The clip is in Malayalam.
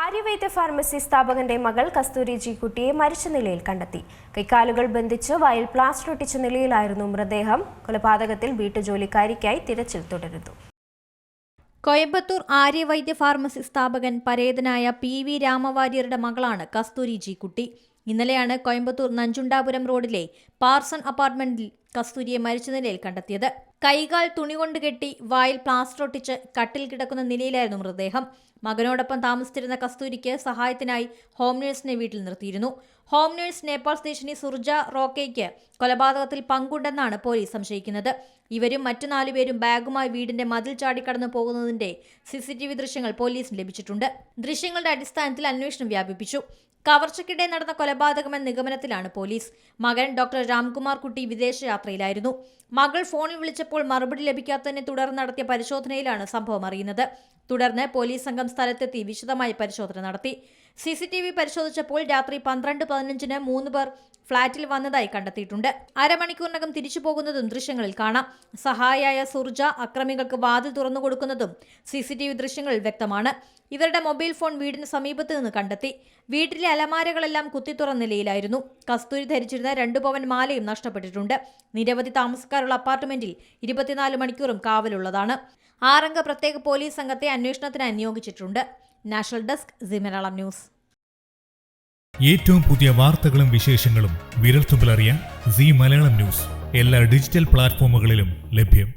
ആര്യവൈദ്യ ഫാർമസി സ്ഥാപകന്റെ മകൾ കസ്തൂരി ജി കുട്ടിയെ മരിച്ച നിലയിൽ കണ്ടെത്തി. കൈക്കാലുകൾ ബന്ധിച്ച് വായിൽ പ്ലാസ്റ്റർ ഒട്ടിച്ച നിലയിലായിരുന്നു മൃതദേഹം. കൊലപാതകത്തിൽ വീട്ടുജോലിക്കാരിക്കായി തിരച്ചിൽ തുടരുന്നു. കോയമ്പത്തൂർ ആര്യവൈദ്യ ഫാർമസി സ്ഥാപകൻ പരേതനായ PV രാമവാര്യരുടെ മകളാണ് കസ്തൂരി ജി കുട്ടി. ഇന്നലെയാണ് കോയമ്പത്തൂർ നഞ്ചുണ്ടാപുരം റോഡിലെ പാർസൺ അപ്പാർട്ട്മെന്റിൽ കസ്തൂരിയെ മരിച്ച നിലയിൽ കണ്ടെത്തിയത്. കൈകാൽ തുണികൊണ്ട് കെട്ടി വായിൽ പ്ലാസ്റ്റർ ഒട്ടിച്ച് കട്ടിൽ കിടക്കുന്ന നിലയിലായിരുന്നു മൃതദേഹം. മകനോടൊപ്പം താമസിച്ചിരുന്ന കസ്തൂരിക്ക് സഹായത്തിനായി ഹോം നഴ്സിനെ വീട്ടിൽ നിർത്തിയിരുന്നു. ഹോം നഴ്സ് നേപ്പാൾ സ്വദേശിനി സുർജ റോക്കയ്ക്ക് കൊലപാതകത്തിൽ പങ്കുണ്ടെന്നാണ് പോലീസ് സംശയിക്കുന്നത്. ഇവരും മറ്റു 4 പേരും ബാഗുമായി വീടിന്റെ മതിൽ ചാടിക്കടന്നു പോകുന്നതിന്റെ CCTV ദൃശ്യങ്ങൾ പോലീസിന് ലഭിച്ചിട്ടുണ്ട്. ദൃശ്യങ്ങളുടെ അടിസ്ഥാനത്തിൽ അന്വേഷണം വ്യാപിപ്പിച്ചു. കവർച്ചയ്ക്കിടെ നടന്ന കൊലപാതകമെന്ന നിഗമനത്തിലാണ് പോലീസ്. മകൻ ഡോക്ടർ രാംകുമാർ കുട്ടി വിദേശയാത്രയിലായിരുന്നു. മകൾ ഫോണിൽ വിളിച്ചപ്പോൾ മറുപടി ലഭിക്കാത്തതിനെ തുടർന്ന് നടത്തിയ പരിശോധനയിലാണ് സംഭവം അറിയുന്നത്. തുടർന്ന് പോലീസ് സംഘം സ്ഥലത്തെത്തി വിശദമായ പരിശോധന നടത്തി. CCTV പരിശോധിച്ചപ്പോൾ രാത്രി 12:15-ന് 3 പേർ ഫ്ളാറ്റിൽ വന്നതായി കണ്ടെത്തിയിട്ടുണ്ട്. അരമണിക്കൂറിനകം തിരിച്ചു പോകുന്നതും ദൃശ്യങ്ങളിൽ കാണാം. സഹായിയായ സുർജ അക്രമികൾക്ക് വാതിൽ തുറന്നു കൊടുക്കുന്നതും CCTV ദൃശ്യങ്ങളിൽ വ്യക്തമാണ്. ഇവരുടെ മൊബൈൽ ഫോൺ വീടിന് സമീപത്ത് നിന്ന് കണ്ടെത്തി. വീട്ടിലെ അലമാരകളെല്ലാം കുത്തിത്തുറന്ന നിലയിലായിരുന്നു. കസ്തൂരി ധരിച്ചിരുന്ന 2 പവൻ മാലയും നഷ്ടപ്പെട്ടിട്ടുണ്ട്. നിരവധി താമസക്കാരുള്ള അപ്പാർട്ട്മെന്റിൽ 24 മണിക്കൂറും കാവലുള്ളതാണ്. 6 അംഗ പ്രത്യേക പോലീസ് സംഘത്തെ അന്വേഷണത്തിനായി നിയോഗിച്ചിട്ടുണ്ട്. National desk C Malayalam news. ഏറ്റവും പുതിയ വാർത്തകളും വിശേഷങ്ങളും വിരൽത്തുമ്പിലറിയാൻ സി മലയാളം ന്യൂസ് എല്ലാ ഡിജിറ്റൽ പ്ലാറ്റ്ഫോമുകളിലും ലഭ്യം.